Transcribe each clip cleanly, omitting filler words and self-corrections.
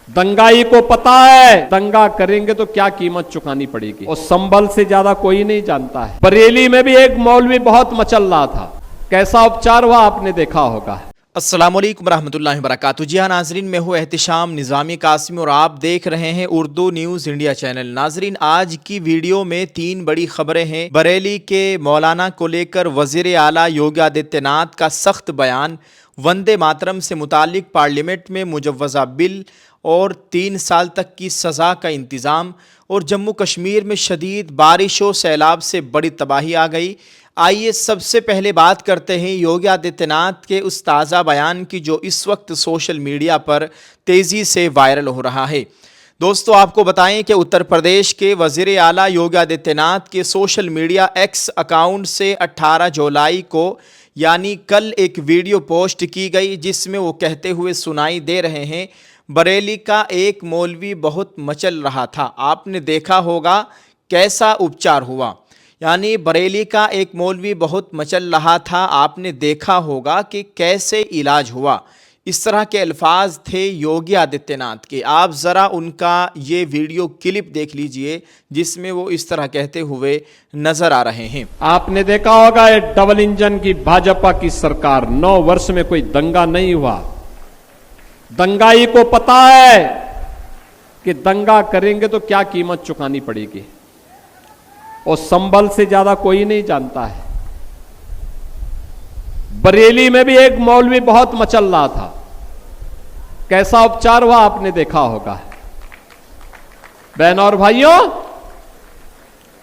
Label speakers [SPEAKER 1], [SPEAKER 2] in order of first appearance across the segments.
[SPEAKER 1] दंगाई को पता है दंगा करेंगे तो क्या कीमत चुकानी पड़ेगी, और संभल से ज्यादा कोई नहीं जानता है। बरेली में भी एक मौलवी बहुत मचल रहा था, कैसा उपचार हुआ आपने देखा होगा।
[SPEAKER 2] अस्सलामुअलैकुम रहमतुल्लाहि वबरकातुहू। जी हाँ नाजरीन, मैं हूँ एहतिशाम निज़ामी कासिमी और आप देख रहे हैं उर्दू न्यूज़ इंडिया चैनल। नाजरीन, आज की वीडियो में 3 बड़ी खबरें हैं। बरेली के मौलाना को लेकर वज़ीर आला योगी आदित्यनाथ का सख्त बयान, वंदे मातरम से मुतालिक पार्लियामेंट में मुजव्वज़ा बिल और 3 साल तक की सज़ा का इंतज़ाम, और जम्मू कश्मीर में शदीद बारिश और सैलाब से बड़ी तबाही आ गई। आइए सबसे पहले बात करते हैं योगी आदित्यनाथ के उस ताज़ा बयान की जो इस वक्त सोशल मीडिया पर तेज़ी से वायरल हो रहा है। दोस्तों, आपको बताएं कि उत्तर प्रदेश के वज़ीर आला योगी आदित्यनाथ के सोशल मीडिया एक्स अकाउंट से 18 जुलाई को यानी कल एक वीडियो पोस्ट की गई, जिसमें वो कहते हुए सुनाई दे रहे हैं, बरेली का एक मौलवी बहुत मचल रहा था, आपने देखा होगा कैसा उपचार हुआ। यानी बरेली का एक मौलवी बहुत मचल रहा था, आपने देखा होगा कि कैसे इलाज हुआ। इस तरह के अल्फाज थे योगी आदित्यनाथ के। आप ज़रा उनका ये वीडियो क्लिप देख लीजिए, जिसमें वो इस तरह कहते हुए नजर आ रहे हैं।
[SPEAKER 1] आपने देखा होगा ये डबल इंजन की भाजपा की सरकार, 9 वर्ष में कोई दंगा नहीं हुआ। दंगाई को पता है कि दंगा करेंगे तो क्या कीमत चुकानी पड़ेगी, और संभल से ज्यादा कोई नहीं जानता है। बरेली में भी एक मौलवी बहुत मचल रहा था, कैसा उपचार हुआ आपने देखा होगा। बहनों और भाइयों,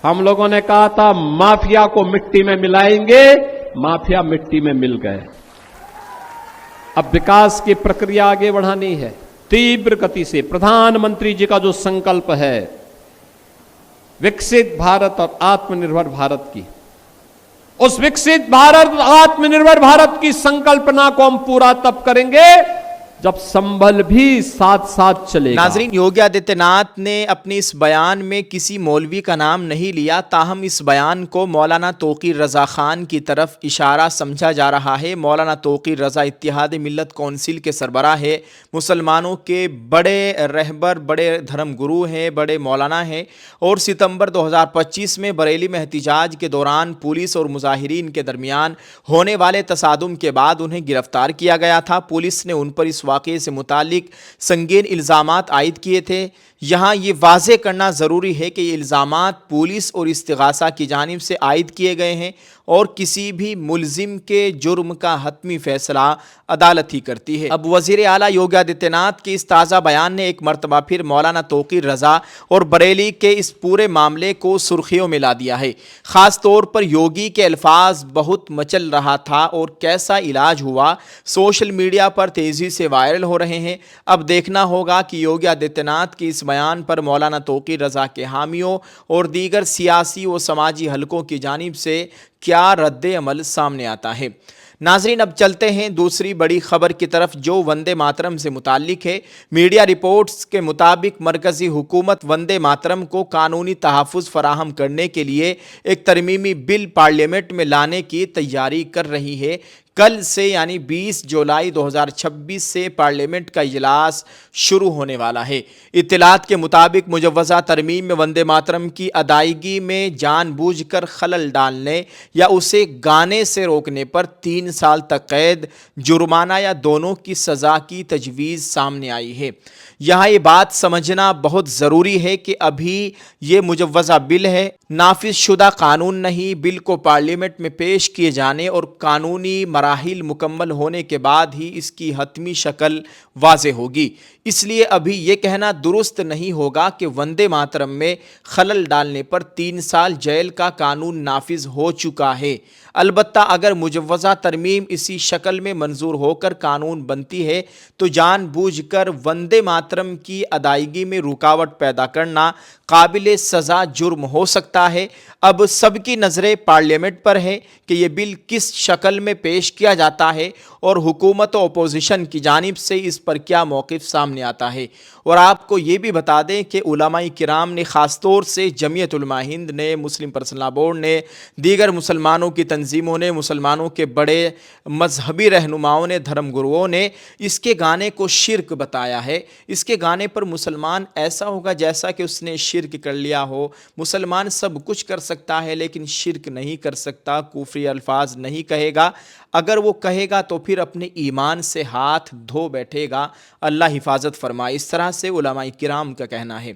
[SPEAKER 1] हम लोगों ने कहा था माफिया को मिट्टी में मिलाएंगे, माफिया मिट्टी में मिल गए। अब विकास की प्रक्रिया आगे बढ़ानी है तीव्र गति से। प्रधानमंत्री जी का जो संकल्प है विकसित भारत और आत्मनिर्भर भारत की, उस विकसित भारत और आत्मनिर्भर भारत की संकल्पना को हम पूरा तब करेंगे जब संभल भी साथ साथ चलेगा।
[SPEAKER 2] नाजरीन, योगी आदित्यनाथ ने अपने इस बयान में किसी मौलवी का नाम नहीं लिया, ताहम इस बयान को मौलाना तौक़ीर रज़ा खान की तरफ इशारा समझा जा रहा है। मौलाना तौक़ीर रज़ा इत्तेहाद मिल्लत कौंसिल के सरबराह है, मुसलमानों के बड़े रहबर, बड़े धर्म गुरु हैं, बड़े मौलाना हैं, और सितंबर 2025 में बरेली में एहतिजाज के दौरान पुलिस और मुजाहिरीन के दरमियान होने वाले तसादुम के बाद उन्हें गिरफ्तार किया गया था। पुलिस ने उन पर इस वाक़े से मुतालिक संगीन इल्ज़ामात आयद किए थे। यहाँ ये वाज़े करना ज़रूरी है कि ये इल्ज़ामात पुलिस और इस्तिग़ासा की जानिब से आयद किए गए हैं, और किसी भी मुलजिम के जुर्म का हतमी फ़ैसला अदालत ही करती है। अब वज़ीर आला योगी आदित्यनाथ के इस ताज़ा बयान ने एक मरतबा फिर मौलाना तौक़ीर रज़ा और बरेली के इस पूरे मामले को सुर्खियों में ला दिया है। ख़ास तौर पर योगी के अल्फाज बहुत मचल रहा था और कैसा इलाज हुआ सोशल मीडिया पर तेज़ी से वायरल हो रहे हैं। अब देखना होगा कि योगी आदित्यनाथ के इस बयान पर मौलाना तौक़ीर रज़ा के हामियों और दीगर सियासी व समाजी हलकों की जानिब से क्या रद्द अमल सामने आता है। नाजरीन, अब चलते हैं दूसरी बड़ी खबर की तरफ, जो वंदे मातरम से मुताल्लिक है। मीडिया रिपोर्ट्स के मुताबिक मरकज़ी हुकूमत वंदे मातरम को कानूनी तहफ़्फ़ुज़ फराहम करने के लिए एक तरमीमी बिल पार्लियामेंट में लाने की तैयारी कर रही है। कल से यानी 20 जुलाई 2026 से पार्लियामेंट का इजलास शुरू होने वाला है। इत्तलात के मुताबिक मुजव्वज़ा तरमीम में वंदे मातरम की अदायगी में जानबूझकर खलल डालने या उसे गाने से रोकने पर 3 साल तक कैद, जुर्माना या दोनों की सज़ा की तजवीज़ सामने आई है। यहाँ ये बात समझना बहुत ज़रूरी है कि अभी ये मुजव्वज़ा बिल है, नाफिज शुदा कानून नहीं। बिल को पार्लियामेंट में पेश किए जाने और कानूनी मराहिल मुकम्मल होने के बाद ही इसकी हतमी शक्ल वाज़े होगी। इसलिए अभी ये कहना दुरुस्त नहीं होगा कि वंदे मातरम में खलल डालने पर 3 साल जेल का कानून नाफिज हो चुका है। अलबत्ता अगर मुजव्वज़ा तरमीम इसी शक्ल में मंजूर होकर कानून बनती है तो जानबूझकर वंदे मातरम की अदायगी में रुकावट पैदा करना काबिल सज़ा जुर्म हो सकता है। अब सबकी नज़रें पार्लियामेंट पर है कि ये बिल किस शक्ल में पेश किया जाता है اور حکومت و اپوزیشن کی جانب سے اس پر کیا موقف سامنے آتا ہے۔ اور آپ کو یہ بھی بتا دیں کہ علماء کرام نے خاص طور سے جمعیت علماء ہند نے، مسلم پرسنل لا بورڈ نے، دیگر مسلمانوں کی تنظیموں نے، مسلمانوں کے بڑے مذہبی رہنماؤں نے، دھرم گروؤں نے اس کے گانے کو شرک بتایا ہے۔ اس کے گانے پر مسلمان ایسا ہوگا جیسا کہ اس نے شرک کر لیا ہو۔ مسلمان سب کچھ کر سکتا ہے لیکن شرک نہیں کر سکتا، کفری الفاظ نہیں کہے گا۔ اگر وہ کہے گا تو پھر اپنے ایمان سے ہاتھ دھو بیٹھے گا۔ اللہ حفاظت فرمائے۔ اس طرح سے علماء کرام کا کہنا ہے۔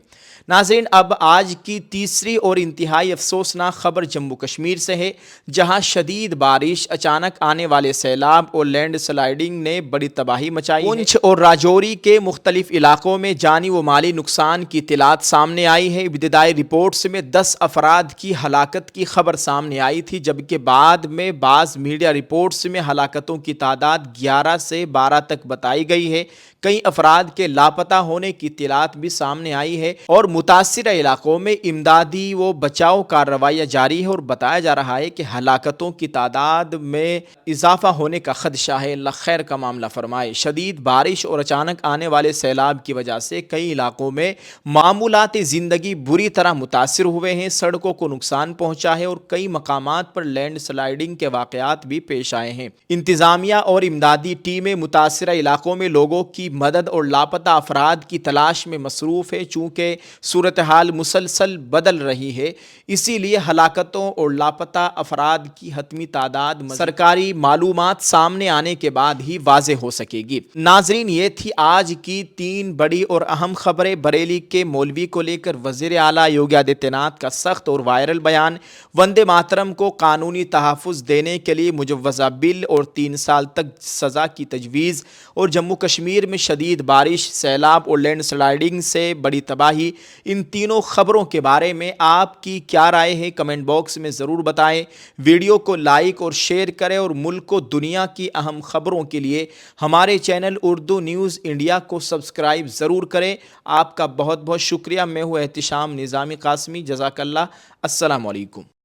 [SPEAKER 2] ناظرین، اب آج کی تیسری اور انتہائی افسوسناک خبر جموں کشمیر سے ہے، جہاں شدید بارش، اچانک آنے والے سیلاب اور لینڈ سلائیڈنگ نے بڑی تباہی مچائی ہے۔ پونچھ اور راجوری کے مختلف علاقوں میں جانی و مالی نقصان کی اطلاعات سامنے آئی ہے۔ ابتدائی رپورٹس میں 10 افراد کی ہلاکت کی خبر سامنے آئی تھی، جبکہ بعد میں بعض میڈیا رپورٹس میں ہلاکتوں کی تعداد 11 سے 12 تک بتائی گئی ہے۔ کئی افراد کے لاپتہ ہونے کی اطلاعات بھی سامنے آئی ہے اور متاثرہ علاقوں میں امدادی و بچاؤ کارروائیاں جاری ہے، اور بتایا جا رہا ہے کہ ہلاکتوں کی تعداد میں اضافہ ہونے کا خدشہ ہے۔ اللہ خیر کا معاملہ فرمائے۔ شدید بارش اور اچانک آنے والے سیلاب کی وجہ سے کئی علاقوں میں معمولات زندگی بری طرح متاثر ہوئے ہیں، سڑکوں کو نقصان پہنچا ہے اور کئی مقامات پر لینڈ سلائیڈنگ کے واقعات بھی پیش آئے ہیں۔ انتظامیہ اور امدادی ٹیمیں متاثرہ علاقوں میں لوگوں کی مدد اور لاپتہ افراد کی تلاش میں مصروف ہے۔ چونکہ صورتحال مسلسل بدل رہی ہے، اسی لیے ہلاکتوں اور لاپتہ افراد کی حتمی تعداد سرکاری معلومات سامنے آنے کے بعد ہی واضح ہو سکے گی۔ ناظرین، یہ تھی آج کی 3 بڑی اور اہم خبریں۔ بریلی کے مولوی کو لے کر وزیر اعلیٰ یوگی آدتیہ ناتھ کا سخت اور وائرل بیان، وندے ماترم کو قانونی تحفظ دینے کے لیے مجوزہ بل اور 3 سال تک سزا کی تجویز، اور جموں کشمیر میں شدید بارش، سیلاب اور لینڈ سلائیڈنگ سے بڑی تباہی۔ ان تینوں خبروں کے بارے میں آپ کی کیا رائے ہے؟ کمنٹ باکس میں ضرور بتائیں۔ ویڈیو کو لائک اور شیئر کریں، اور ملک و دنیا کی اہم خبروں کے لیے ہمارے چینل اردو نیوز انڈیا کو سبسکرائب ضرور کریں۔ آپ کا بہت بہت شکریہ۔ میں ہوں احتشام نظامی قاسمی۔ جزاک اللہ۔ السلام علیکم۔